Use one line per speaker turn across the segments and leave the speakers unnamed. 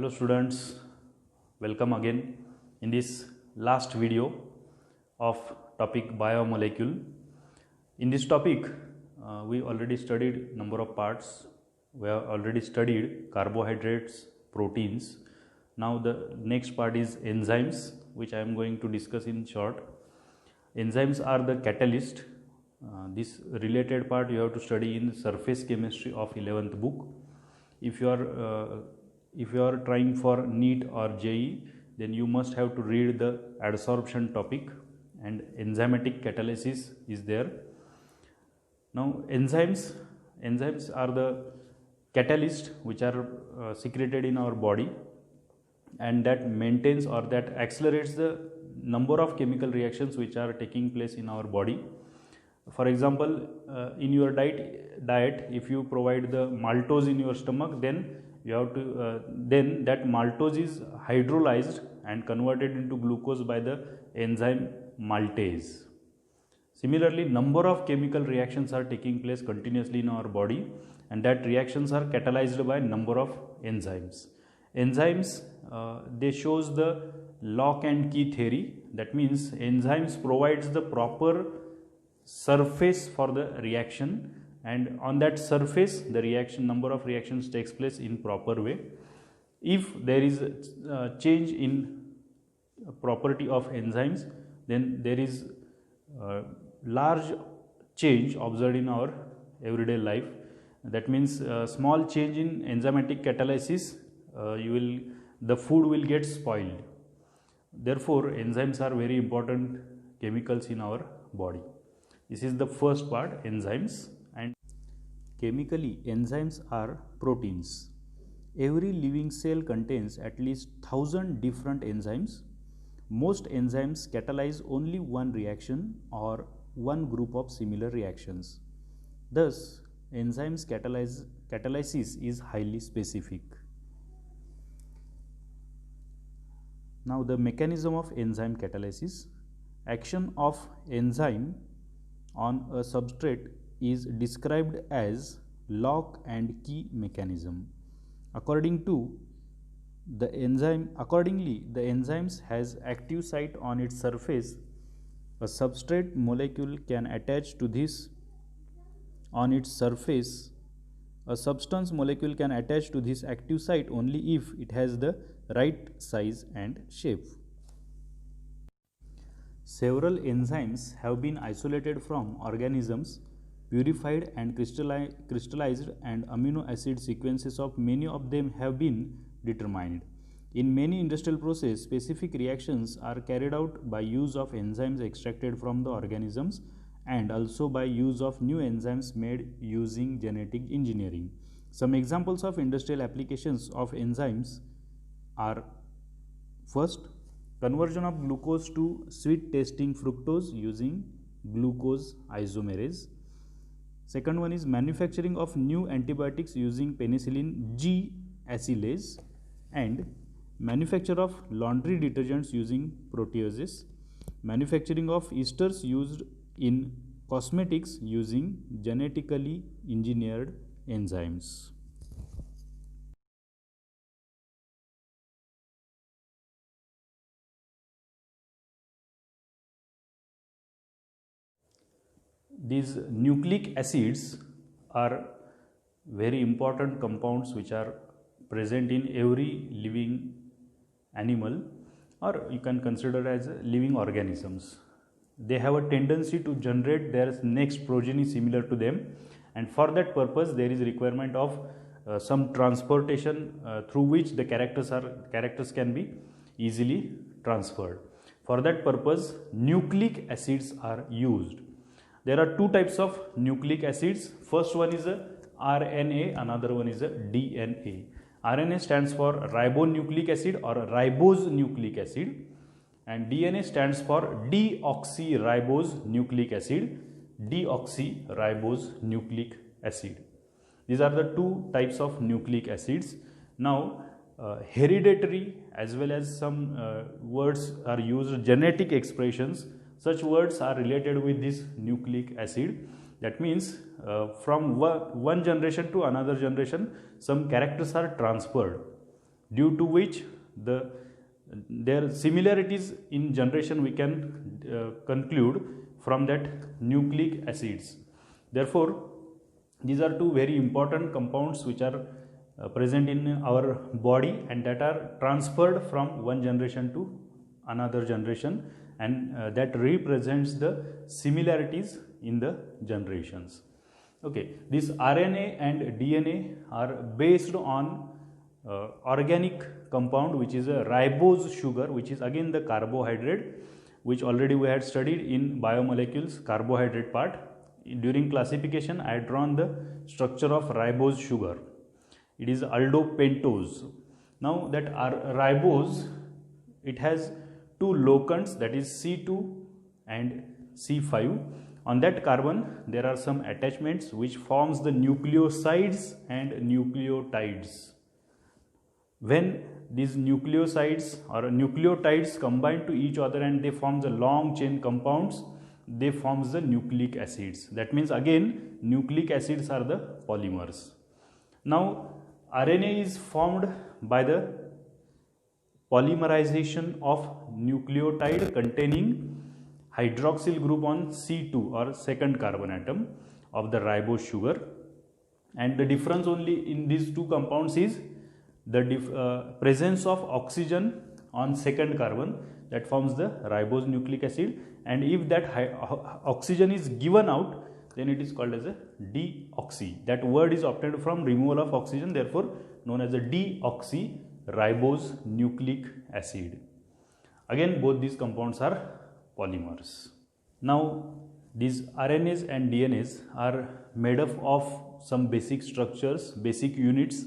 Hello students, welcome again in this last video of topic biomolecule. In this topic, we already studied number of parts. We have already studied carbohydrates, proteins. Now the next part is enzymes, which I am going to discuss in short. Enzymes are the catalyst. This related part you have to study in surface chemistry of 11th book. If you are trying for NEET or JEE, then you must have to read the adsorption topic, and enzymatic catalysis is there. Now enzymes are the catalyst which are secreted in our body, and that maintains or that accelerates the number of chemical reactions which are taking place in our body. For example, in your diet, if you provide the maltose in your stomach, then you have to then that maltose is hydrolyzed and converted into glucose by the enzyme maltase. Similarly, number of chemical reactions are taking place continuously in our body, and that reactions are catalyzed by number of enzymes. Enzymes they shows the lock and key theory. That means enzymes provides the proper surface for the reaction, and on that surface the reaction number of reactions takes place in proper way. If there is a change in property of enzymes, then there is a large change observed in our everyday life. That means small change in enzymatic catalysis, the food will get spoiled. Therefore enzymes are very important chemicals in our body. This is the first part, enzymes. And chemically, enzymes are proteins. Every living cell contains at least 1000 different enzymes. Most enzymes catalyze only one reaction or one group of similar reactions. Thus, enzymes catalysis is highly specific. Now, the mechanism of enzyme catalysis. Action of enzyme on a substrate is described as lock and key mechanism. Accordingly, the enzymes has active site on its surface. A substrate molecule can attach to this on its surface. A substance molecule can attach to this active site only if it has the right size and shape. Several enzymes have been isolated from organisms, purified and crystallized, and amino acid sequences of many of them have been determined. In many industrial processes, specific reactions are carried out by use of enzymes extracted from the organisms, and also by use of new enzymes made using genetic engineering. Some examples of industrial applications of enzymes are: first, conversion of glucose to sweet tasting fructose using glucose isomerase. Second one is manufacturing of new antibiotics using penicillin G acylase, and manufacture of laundry detergents using proteases. Manufacturing of esters used in cosmetics using genetically engineered enzymes. These nucleic acids are very important compounds which are present in every living animal, or you can consider as living organisms. They have a tendency to generate their next progeny similar to them, and for that purpose there is requirement of some transportation through which the characters can be easily transferred. For that purpose nucleic acids are used. There are two types of nucleic acids. First one is a RNA, another one is a DNA. RNA stands for ribonucleic acid or ribose nucleic acid, and DNA stands for deoxyribose nucleic acid, deoxyribose nucleic acid. These are the two types of nucleic acids. Now, hereditary as well as some words are used, genetic expressions. Such words are related with this nucleic acid. That means from one generation to another generation, some characters are transferred. due to which their similarities in generation we can conclude from that nucleic acids. Therefore, these are two very important compounds which are present in our body and that are transferred from one generation to another generation, and that represents the similarities in the generations. Okay, this RNA and DNA are based on organic compound which is a ribose sugar, which is again the carbohydrate, which already we had studied in biomolecules carbohydrate part. During classification I had drawn the structure of ribose sugar. It is aldopentose. Now that ribose, it has two locants, that is C2 and C5. On that carbon there are some attachments which forms the nucleosides and nucleotides. When these nucleosides or nucleotides combine to each other and they form the long chain compounds, they form the nucleic acids. That means again nucleic acids are the polymers. Now RNA is formed by the polymerization of nucleotide containing hydroxyl group on C2 or second carbon atom of the ribose sugar, and the difference only in these two compounds is the presence of oxygen on second carbon, that forms the ribose nucleic acid, and if that oxygen is given out, then it is called as a deoxy. That word is obtained from removal of oxygen, therefore known as a deoxyribose nucleic acid. Again both these compounds are polymers. Now these RNAs and DNAs are made up of some basic structures, basic units.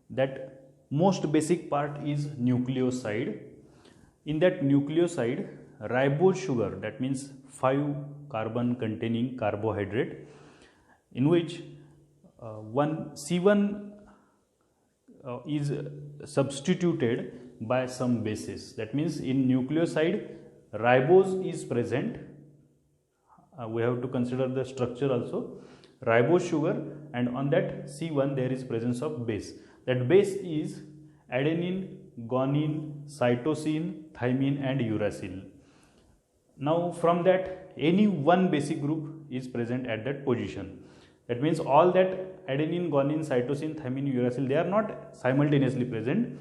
That most basic part is nucleoside. In that nucleoside, ribose sugar, that means 5 carbon containing carbohydrate, in which one C1 is substituted by some bases. That means in nucleoside ribose is present. We have to consider the structure also, ribose sugar, and on that C1 there is presence of base. That base is adenine, guanine, cytosine, thymine and uracil. Now from that any one basic group is present at that position. That means all that adenine, guanine, cytosine, thymine, uracil, they are not simultaneously present.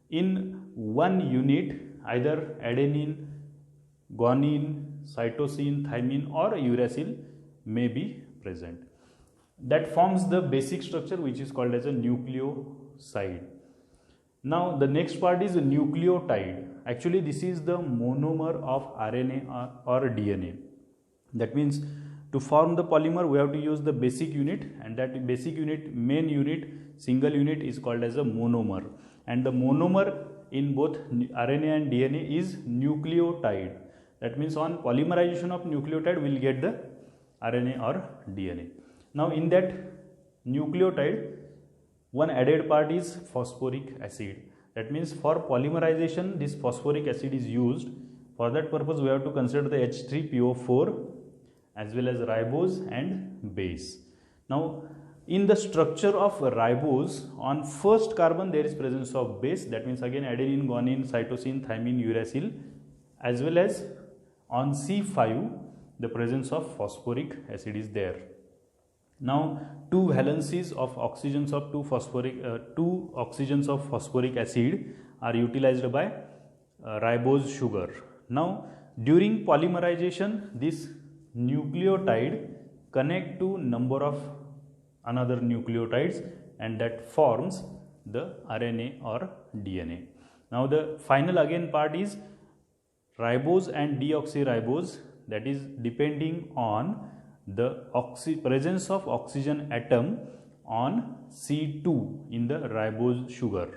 In one unit either adenine, guanine, cytosine, thymine or uracil may be present. That forms the basic structure which is called as a nucleoside. Now the next part is a nucleotide. Actually this is the monomer of RNA or DNA. That means to form the polymer we have to use the basic unit, and that basic unit, main unit, single unit is called as a monomer, and the monomer in both RNA and DNA is nucleotide. That means on polymerization of nucleotide we will get the RNA or DNA. Now in that nucleotide one added part is phosphoric acid. That means for polymerization this phosphoric acid is used. For that purpose we have to consider the H3PO4 as well as ribose and base. Now in the structure of ribose, on first carbon there is presence of base, that means again adenine, guanine, cytosine, thymine, uracil, as well as on C5 the presence of phosphoric acid is there. Now two valencies of oxygens of two oxygens of phosphoric acid are utilized by ribose sugar. Now during polymerization this nucleotide connect to number of another nucleotides and that forms the RNA or DNA. Now the final again part is ribose and deoxyribose, that is depending on the presence of oxygen atom on C2 in the ribose sugar.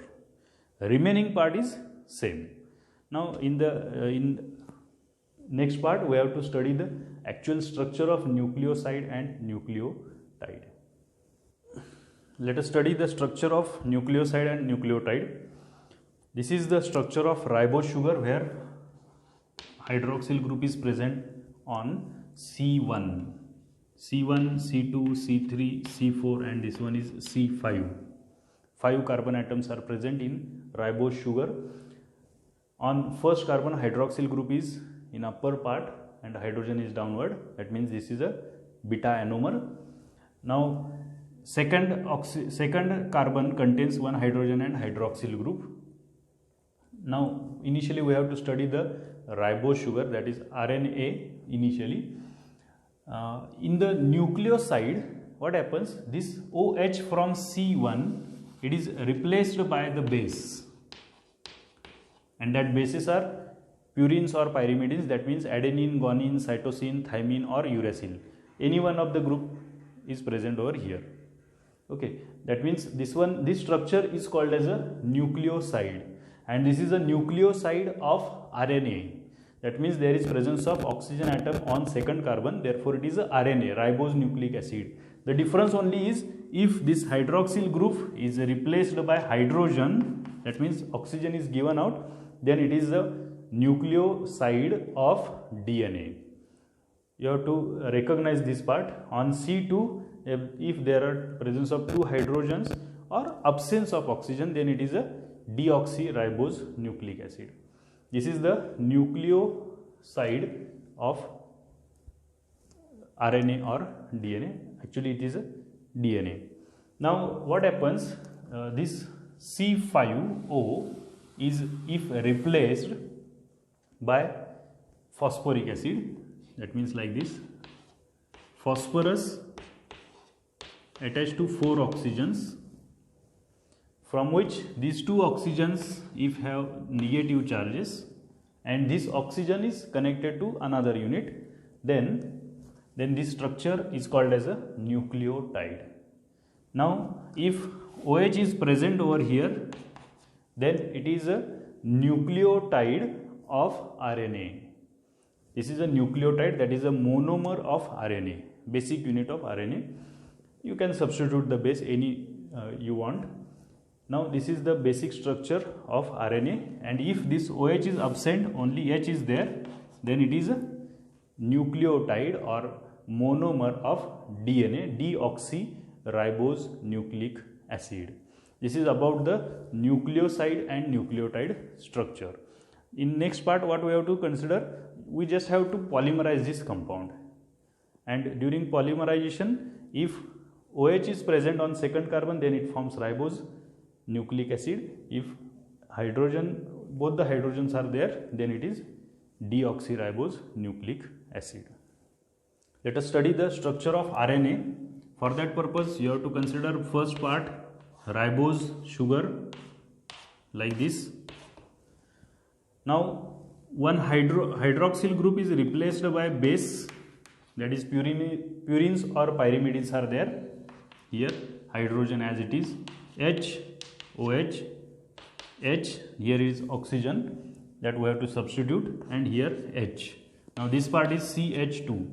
Remaining part is same. Now in the next part we have to study the actual structure of nucleoside and nucleotide. Let us study the structure of nucleoside and nucleotide. This is the structure of ribose sugar where hydroxyl group is present on C1, C2, C3, C4 and this one is C5. 5 carbon atoms are present in ribose sugar. On first carbon, hydroxyl group is in upper part and hydrogen is downward. That means this is a beta anomer. Now second carbon contains one hydrogen and hydroxyl group. Now initially we have to study the ribose sugar, that is RNA initially. In the nucleoside, what happens? This OH from C1, it is replaced by the base, and that bases are purines or pyrimidines. That means adenine, guanine, cytosine, thymine or uracil. Any one of the group is present over here. Okay, that means this structure is called as a nucleoside, and this is a nucleoside of RNA. That means there is presence of oxygen atom on second carbon, therefore it is a RNA, ribose nucleic acid. The difference only is if this hydroxyl group is replaced by hydrogen, that means oxygen is given out, then it is a nucleoside of DNA. You have to recognize this part. On C2, if there are presence of 2 hydrogens or absence of oxygen, then it is a deoxyribose nucleic acid. This is the nucleoside of RNA or DNA. Actually it is a DNA. Now what happens? This C5O is if replaced by phosphoric acid, that means like this, phosphorus attached to 4 oxygens, from which these 2 oxygens if have negative charges and this oxygen is connected to another unit, then this structure is called as a nucleotide. Now if OH is present over here, then it is a nucleotide of RNA. This is a nucleotide, that is a monomer of RNA, basic unit of RNA. You can substitute the base any you want. Now this is the basic structure of RNA, and if this OH is absent, only H is there, then it is a nucleotide or monomer of DNA, deoxyribose nucleic acid. This is about the nucleoside and nucleotide structure. In next part, what we have to consider, we just have to polymerize this compound, and during polymerization, if OH is present on second carbon, then it forms ribose nucleic acid. If both the hydrogens are there, then it is deoxyribose nucleic acid. Let us study the structure of RNA. For that purpose, you have to consider first part, ribose sugar, like this. Now one hydroxyl group is replaced by base, that is purines or pyrimidines are there. Here hydrogen as it is, H, OH, H, here is oxygen that we have to substitute, and here H. Now this part is CH2.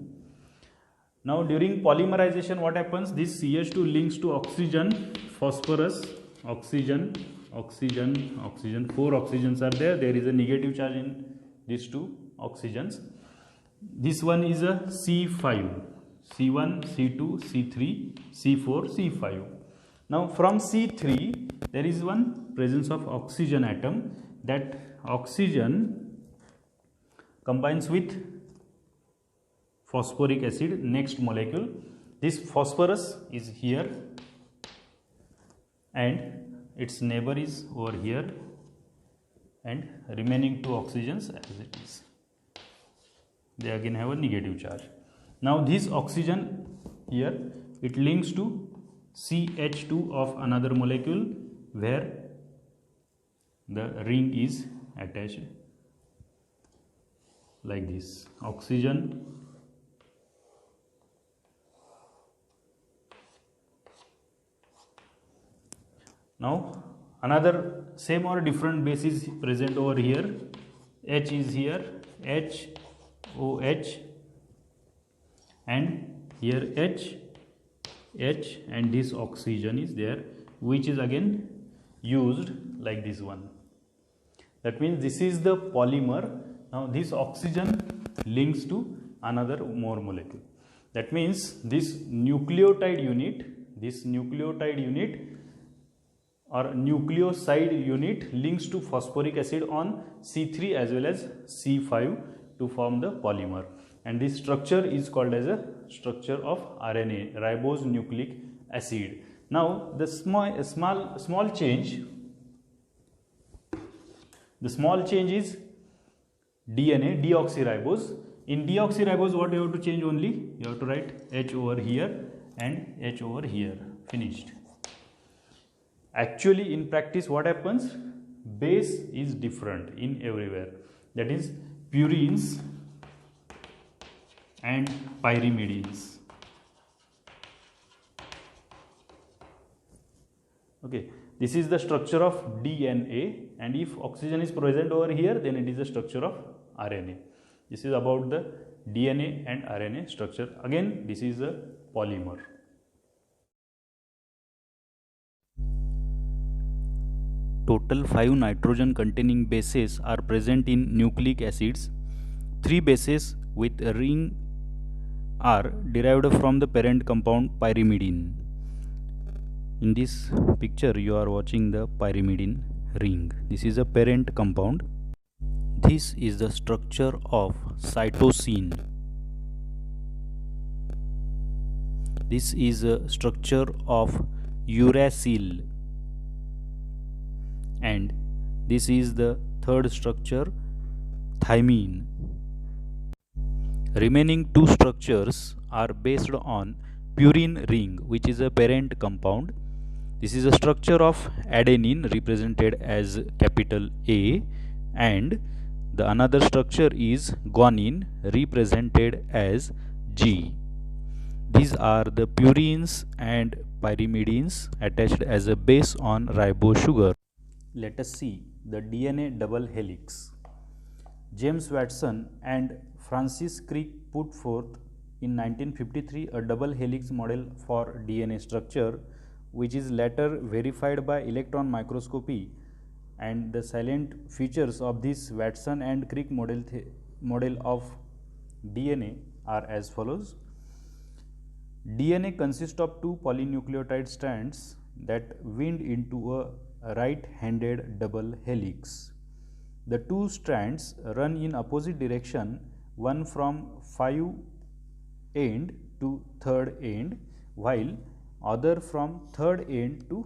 Now during polymerization, what happens? This CH2 links to oxygen, phosphorus, oxygen, oxygen, oxygen. 4 oxygens are there. There is a negative charge in these 2 oxygens. This one is a C5, C1, C2, C3, C4, C5. Now from C3, there is one presence of oxygen atom. That oxygen combines with phosphoric acid, next molecule. This phosphorus is here and its neighbor is over here, and remaining 2 oxygens as it is, they again have a negative charge. Now this oxygen here, it links to CH2 of another molecule where the ring is attached like this. Oxygen, now another same or different base is present over here. H is here, H, OH, and here H, and this oxygen is there, which is again used like this one. That means this is the polymer. Now this oxygen links to another more molecule. That means this nucleotide unit or nucleoside unit links to phosphoric acid on C3 as well as C5 to form the polymer, and this structure is called as a structure of RNA, ribose nucleic acid. Now the small change is DNA, deoxyribose. In deoxyribose, what you have to change only? You have to write H over here and H over here. Finished. Actually, in practice, what happens? Base is different in everywhere. That is purines and pyrimidines. Okay, this is the structure of DNA, and if oxygen is present over here, then it is the structure of RNA. This is about the DNA and RNA structure. Again, this is a polymer. Total 5 nitrogen containing bases are present in nucleic acids. 3 bases with a ring are derived from the parent compound pyrimidine. In this picture you are watching the pyrimidine ring. This is a parent compound. This is the structure of cytosine. This is a structure of uracil, and this is the third structure, thymine. Remaining 2 structures are based on purine ring, which is a parent compound. This is a structure of adenine, represented as capital A, and the another structure is guanine, represented as G. These are the purines and pyrimidines attached as a base on ribose sugar. Let us see the DNA double helix. James Watson and Francis Crick put forth in 1953 a double helix model for DNA structure, which is later verified by electron microscopy, and the salient features of this Watson and Crick model of DNA are as follows. DNA consists of 2 polynucleotide strands that wind into a right-handed double helix. The 2 strands run in opposite direction, one from 5 end to 3rd end, while other from 3rd end to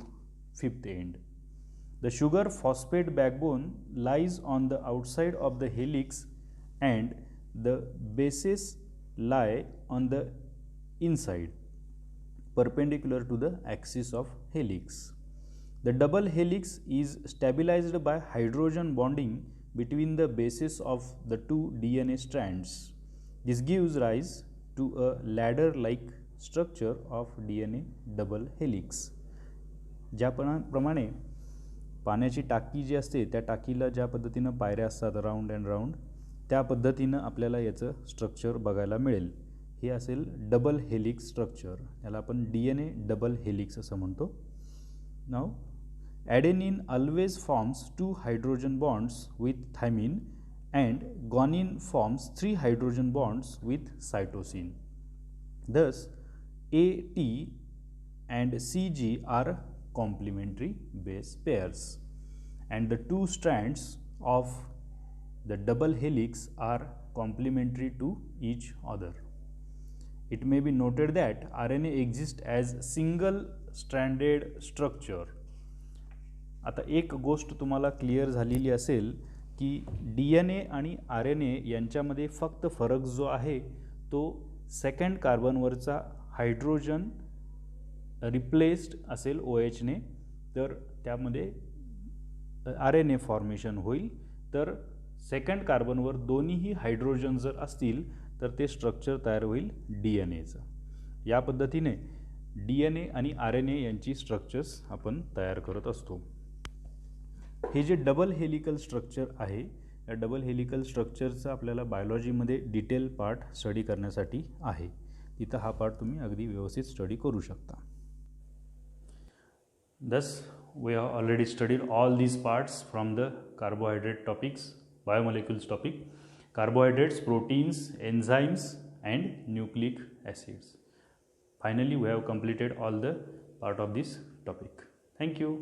5th end. The sugar phosphate backbone lies on the outside of the helix, and the bases lie on the inside, perpendicular to the axis of helix. The double helix is stabilized by hydrogen bonding between the bases of the 2 DNA strands. This gives rise to a ladder-like structure of DNA double helix. ज्याप्रमाणे पाण्याची टाकी जी असते त्या टाकीला ज्या पद्धतीनं पायऱ्या असतात round and round, त्या पद्धतीनं आपल्याला याचं स्ट्रक्चर बघायला मिळेल. हे असेल डबल हेलिक्स स्ट्रक्चर, याला आपण DNA डबल हेलिक्स असं म्हणतो. Now adenine always forms 2 hydrogen bonds with thymine, and guanine forms 3 hydrogen bonds with cytosine. Thus AT and CG are complementary base pairs, and the 2 strands of the double helix are complementary to each other. It may be noted that RNA exists as single stranded structure. आता एक गोष्ट तुम्हाला clear झालेली असेल की DNA आणि RNA यांच्यामध्ये फक्त फरक जो आहे तो सेकंड कार्बनवरचा हायड्रोजन रिप्लेस्ड असेल OH ने, तर त्यामध्ये RNA फॉर्मेशन होईल. तर सेकंड कार्बनवर दोन्हीही हायड्रोजन जर असतील तर ते स्ट्रक्चर तयार होईल DNAचं. या पद्धतीने DNA आणि RNA यांची स्ट्रक्चर्स आपण तयार करत असतो. हे जे डबल हेलिकल स्ट्रक्चर आहे, या डबल हेलिकल स्ट्रक्चरचा आपल्याला बायोलॉजीमध्ये डिटेल पार्ट स्टडी करण्यासाठी आहे. तिथं हा पार्ट तुम्ही अगदी व्यवस्थित स्टडी करू शकता. Thus we have already studied all these parts from the carbohydrate topics, biomolecules topic, carbohydrates, proteins, enzymes and nucleic acids. Finally we have completed all the part of this topic. Thank you.